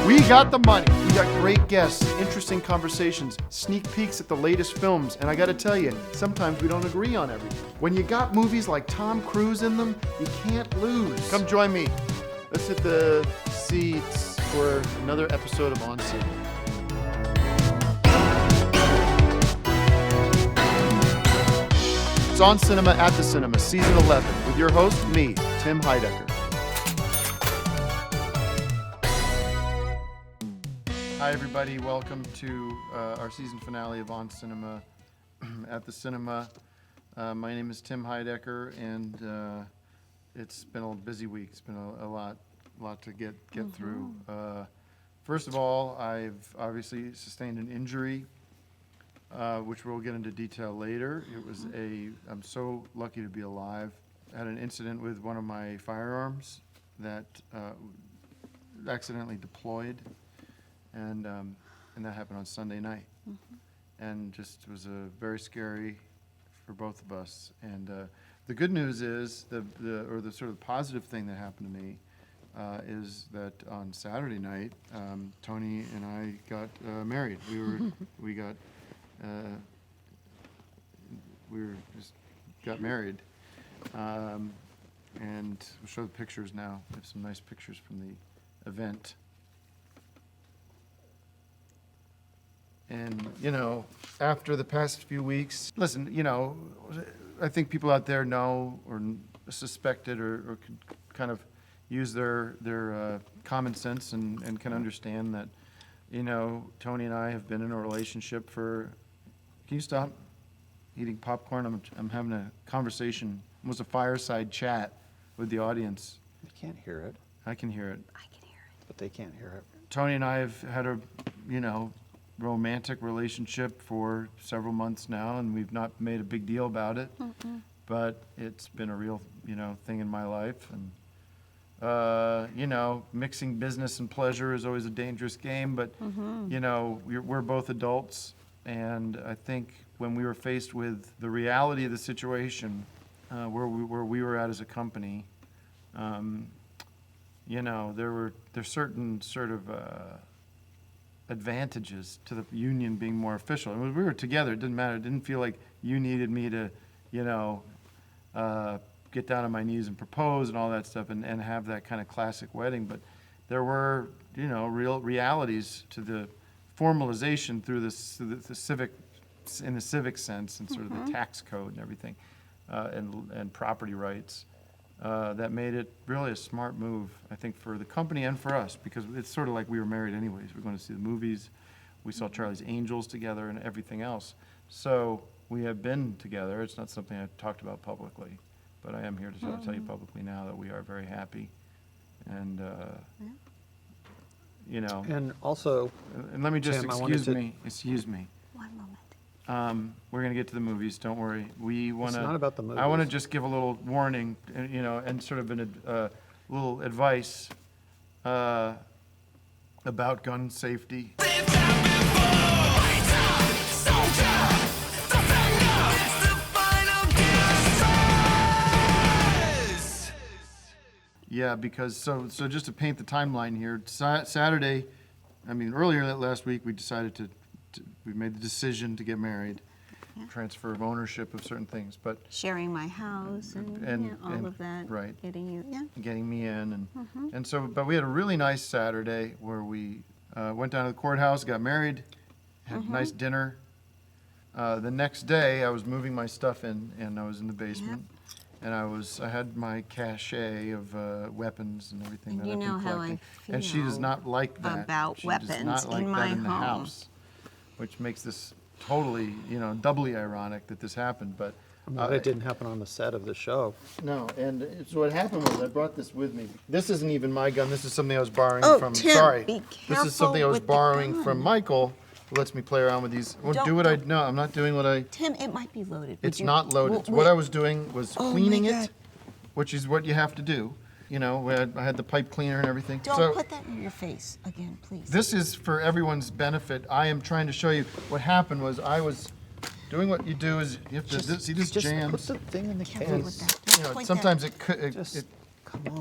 We got the money. We got great guests, interesting conversations, sneak peeks at the latest films, and I gotta tell you, sometimes we don't agree on everything. When you got movies like Tom Cruise in them, you can't lose. Come join me. Let's hit the seats for another episode of On Cinema. It's On Cinema at the Cinema, Season 11, with your host, me, Tim Heidecker. Hi, everybody. Welcome to our season finale of On Cinema at the Cinema. My name is Tim Heidecker, and it's been a busy week. It's been a lot to get through. First of all, I've obviously sustained an injury, which we'll get into detail later. I'm so lucky to be alive. I had an incident with one of my firearms that accidentally deployed. And that happened on Sunday night, and just was very scary for both of us. And the good news is the sort of positive thing that happened to me is that on Saturday night, Tony and I got married. We got married, and we'll show the pictures now. We have some nice pictures from the event. And, after the past few weeks, listen, I think people out there know or suspected or could kind of use their common sense and can understand that, Tony and I have been in a relationship for, can you stop eating popcorn? I'm having a conversation, almost a fireside chat with the audience. You can't hear it. I can hear it. I can hear it. But they can't hear it. Tony and I have had a, romantic relationship for several months now, and we've not made a big deal about it. But it's been a real, thing in my life. And, mixing business and pleasure is always a dangerous game, but, we're both adults. And I think when we were faced with the reality of the situation, where we were at as a company, there's certain sort of advantages to the union being more official. And when we were together, it didn't matter. It didn't feel like you needed me to, get down on my knees and propose and all that stuff and have that kind of classic wedding. But there were, real realities to the formalization through the civic, in the civic sense, and sort of the tax code and everything, and property rights. That made it really a smart move, I think, for the company and for us, because it's sort of like we were married anyways. We're going to see the movies. We saw Charlie's Angels together and everything else. So we have been together. It's not something I've talked about publicly, but I am here to tell you publicly now that we are very happy. And, And also, and let me just, Tim, excuse me. One moment. We're going to get to the movies. Don't worry. it's not about the movies. I want to just give a little warning, and sort of a little advice about gun safety. Yeah, because so just to paint the timeline here, Saturday, earlier that last week, we decided we made the decision to get married, transfer of ownership of certain things, but Sharing my house and all of that. right. Getting you, getting me in, and so, but we had a really nice Saturday where we went down to the courthouse, got married, had a nice dinner. The next day, I was moving my stuff in, and I was in the basement. And I had my cache of weapons and everything And that you I've know been how collecting. I And she does feel not like that. about She weapons does not like in that my in the home. house, which makes this totally, doubly ironic that this happened. But I'm glad it didn't happen on the set of the show. no, and so what happened was I brought this with me. This isn't even my gun. This is something I was borrowing Oh, from. Tim, Sorry, be this is something I careful was with the borrowing gun. from Michael, who lets me play around with these. Don't. No, I'm not doing what I. Tim, it might be loaded. Would It's you- not loaded. Well, What I wait. was doing was Oh, my cleaning God. it, which is what you have to do. I had the pipe cleaner and everything. Don't So put that in your face again, please. this is for everyone's benefit. I am trying to show you what happened was I was doing what you do is you have to see this Just jams. put the thing in the Careful with case. that. Don't point that. Sometimes it could. Just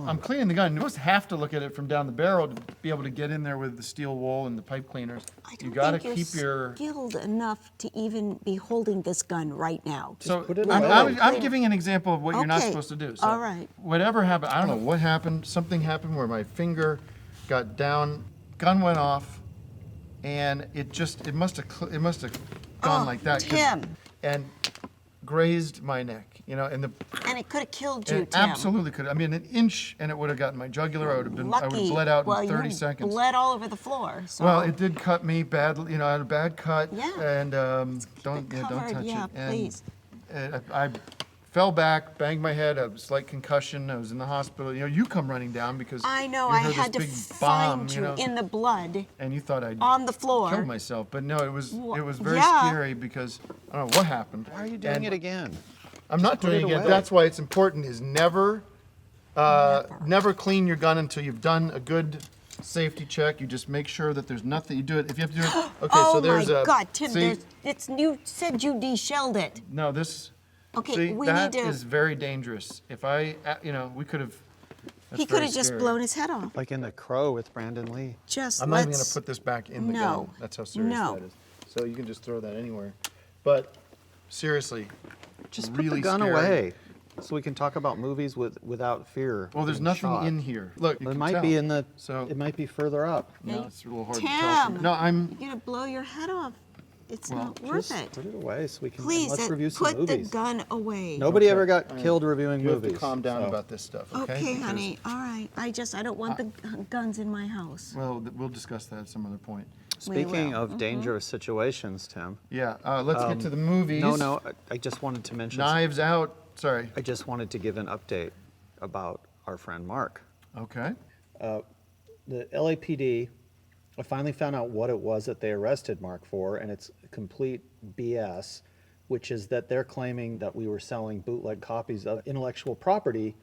I'm cleaning the gun. You almost have to look at it from down the barrel to be able to get in there with the steel wool and the pipe cleaners. I You don't gotta think keep your. skilled enough to even be holding this gun right now. So put it I'm, away. I'm giving an example of what you're not Okay, supposed to do. So all right. Whatever happened, I don't know what happened. Something happened where my finger got down, gun went off, and it must have gone Oh, like that. Tim. And grazed my neck. And And it could have killed you, it Tim. absolutely could. I mean, an inch, and it would have gotten my jugular. I would have Lucky. bled out well, in 30 you seconds. bled all over the floor. So. Well, it did cut me badly. I had a bad cut. Yeah. And don't covered, touch yeah, it. And please. I fell back, banged my head. A slight concussion. I was in the hospital. You come running down because I know. you I heard had to this big bomb, find you in the blood and you thought I'd on the floor. killed myself. But no, it was very Yeah. scary because I don't know what happened. Why are you doing it again? I'm not put doing it it. away. That's why it's important is never clean your gun until you've done a good safety check. You just make sure that there's nothing. You do it if you have to do it. Okay, Oh so there's my a. God, Tim! See, You said you de-shelled it. no, this. Okay, see, we that need to. is very dangerous. If we could have. He could have just blown his head off. Like in The Crow with Brandon Lee. Just I'm not even let's. going to put this back in the No. gun. That's how serious No. that is. So you can just throw that anywhere. But seriously, Just put really the gun scary. away, so we can talk about movies without fear. Well, there's of being nothing shot. in here. Look, you It can might tell. be in the. So It might be further up. no, it's a little hard to tell. Tim. From, no, I'm. You're gonna blow your head off. It's Well, not worth Just it. put it away so we can. Please, let's review some put the movies. gun away. Nobody Okay. ever got killed reviewing You have movies. to calm down so. about this stuff, okay? Okay, Because- honey. All right. I don't want the guns in my house. Well, we'll discuss that at some other point. Speaking will. of dangerous situations, Tim. Yeah, let's get to the movies. No, I just wanted to mention. Knives Out. Sorry. I just wanted to give an update about our friend Mark. Okay. The LAPD, I finally found out what it was that they arrested Mark for, and it's complete BS, which is that they're claiming that we were selling bootleg copies of intellectual property,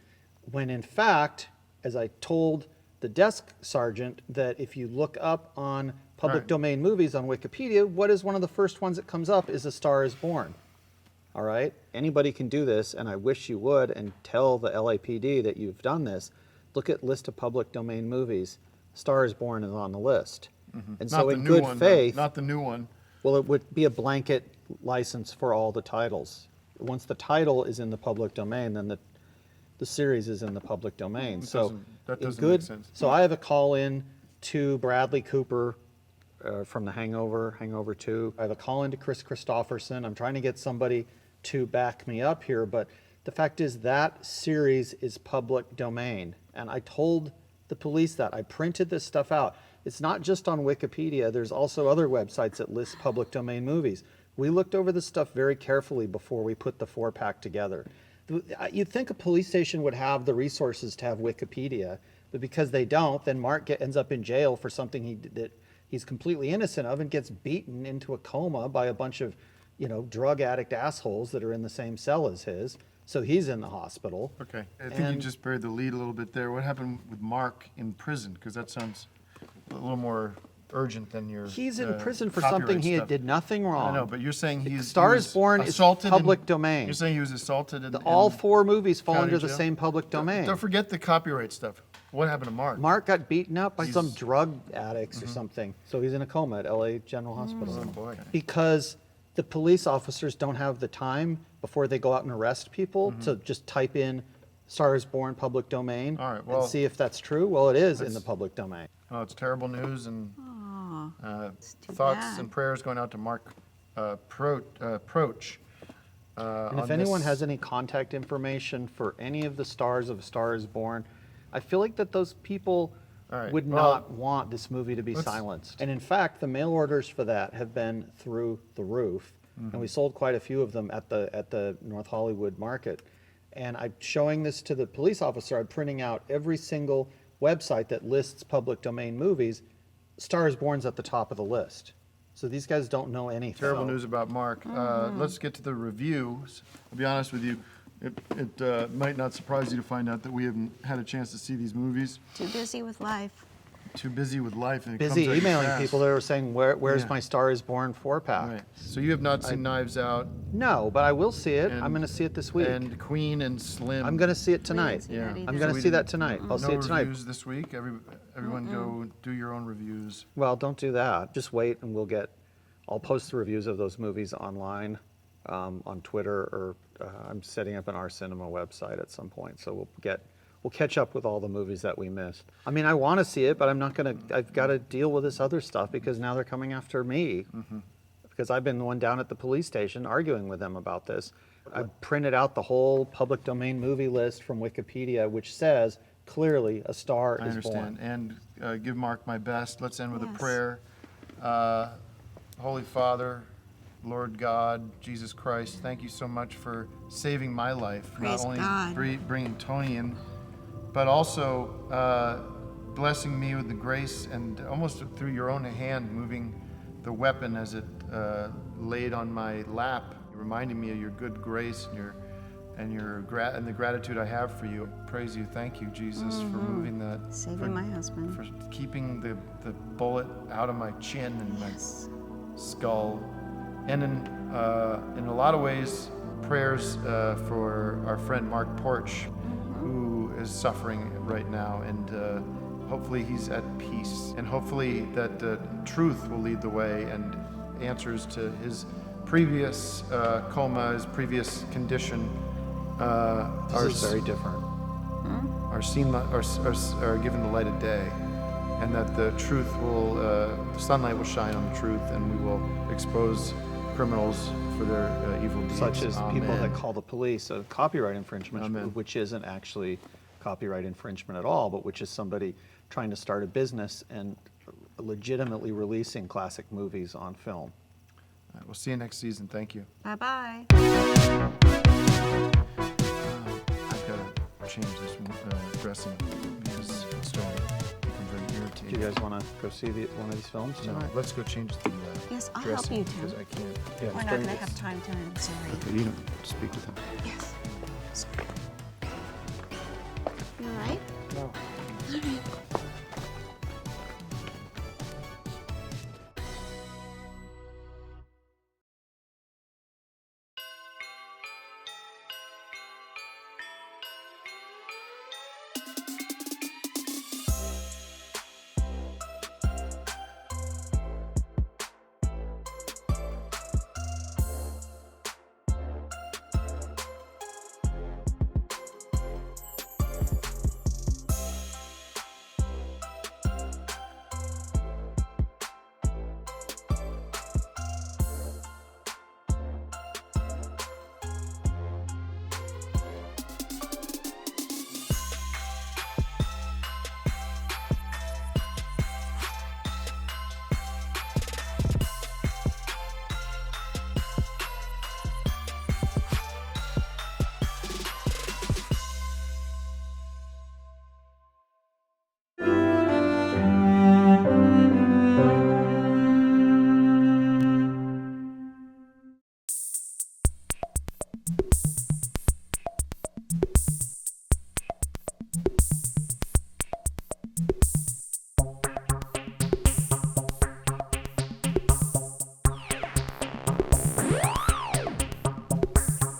when in fact, as I told the desk sergeant, that if you look up on public Right. domain movies on Wikipedia, what is one of the first ones that comes up is A Star is Born. All right? Anybody can do this, and I wish you would, and tell the LAPD that you've done this. Look at list of public domain movies. Star is Born is on the list. And so Not the in new good one, faith, Not the new one. well, it would be a blanket license for all the titles. Once the title is in the public domain, then the series is in the public domain. So that in doesn't good, make sense. So I have a call in to Bradley Cooper from The Hangover, Hangover 2. I have a call in to Chris Christopherson. I'm trying to get somebody to back me up here, but the fact is that series is public domain. And I told the police that. I printed this stuff out. It's not just on Wikipedia. There's also other websites that list public domain movies. We looked over this stuff very carefully before we put the 4-pack together. You'd think a police station would have the resources to have Wikipedia, but because they don't, then Mark ends up in jail for something that he's completely innocent of and gets beaten into a coma by a bunch of, drug addict assholes that are in the same cell as his. So he's in the hospital. Okay. I think you And- just buried the lead a little bit there. What happened with Mark in prison? Because that sounds a little more urgent than your. He's in prison for copyright something he stuff. did nothing wrong. I know, but you're saying he's. Star he is was Born is assaulted public domain. You're saying he was assaulted in. All 4 movies fall county under the jail? same public domain. Don't forget the copyright stuff. What happened to Mark? Mark got beaten up by some He's- drug addicts or something. So he's in a coma at LA General Hospital. Oh, boy. Because the police officers don't have the time before they go out and arrest people to just type in Star is Born public domain All right, well, and see if that's true. Well, it is in the that's- public domain. Oh, it's terrible news, and too thoughts bad. and prayers going out to Mark Proch. And if anyone has any contact information for any of the stars of A Star is Born, I feel like that those people All right, would well, not want this movie to be let's- silenced. And in fact, the mail orders for that have been through the roof. Mm-hmm. And we sold quite a few of them at the North Hollywood market. And I'm showing this to the police officer. I'm printing out every single website that lists public domain movies. Star is Born's at the top of the list. So these guys don't know anything. Terrible news about Mark. Let's get to the reviews. I'll be honest with you, it might not surprise you to find out that we haven't had a chance to see these movies. Too busy with life. too busy with life. And it busy comes at you emailing fast. people that are saying, where's Yeah. my Star is Born 4-pack? Right. So you have not seen Knives Out No, but I will see it. I'm And- going to see it this week. and Queen and Slim. I'm going to see it tonight. see that Yeah. I'm either. going we to see that didn't- tonight. I'll see no it tonight. reviews this week. Everyone go do your own reviews. Well, don't do that. Just wait and I'll post the reviews of those movies online, on Twitter, or I'm setting up an Our Cinema website at some point. So we'll catch up with all the movies that we missed. I mean, I want to see it, but I've got to deal with this other stuff because now they're coming after me. Because I've been the one down at the police station arguing with them about this. I printed out the whole public domain movie list from Wikipedia, which says clearly A Star I is understand. Born. And give Mark my best. Let's end with a Yes. prayer. Holy Father, Lord God, Jesus Christ, thank you so much for saving my life. Praise Not only God. bringing Tony in, but also blessing me with the grace and almost through your own hand moving the weapon as it laid on my lap, reminding me of your good grace and the gratitude I have for you. Praise you. Thank you, Jesus, for moving that. Saving my husband. For keeping the bullet out of my chin and Yes. my skull. And in a lot of ways, prayers for our friend Mark Porch, who is suffering right now. And hopefully he's at peace. And hopefully that truth will lead the way and answers to his previous coma, his previous condition. This is very different. Are given the light of day, and that the truth will, sunlight will shine on the truth, and we will expose criminals for their evil deeds. Such as people Amen. that call the police a copyright infringement, Amen. which isn't actually copyright infringement at all, but which is somebody trying to start a business and legitimately releasing classic movies on film. All right, we'll see you next season. Thank you. Bye-bye. I've got to change this dressing because it's starting to become very Do you irritating. guys want to go see one of these films No, tonight? let's go change the Yes, I'll help dressing you, Tim. because I can't. Yeah, We're not during going to this- have time tonight, I'm sorry. Okay, you don't speak with them. Yes. Sorry. You all right? No. All right.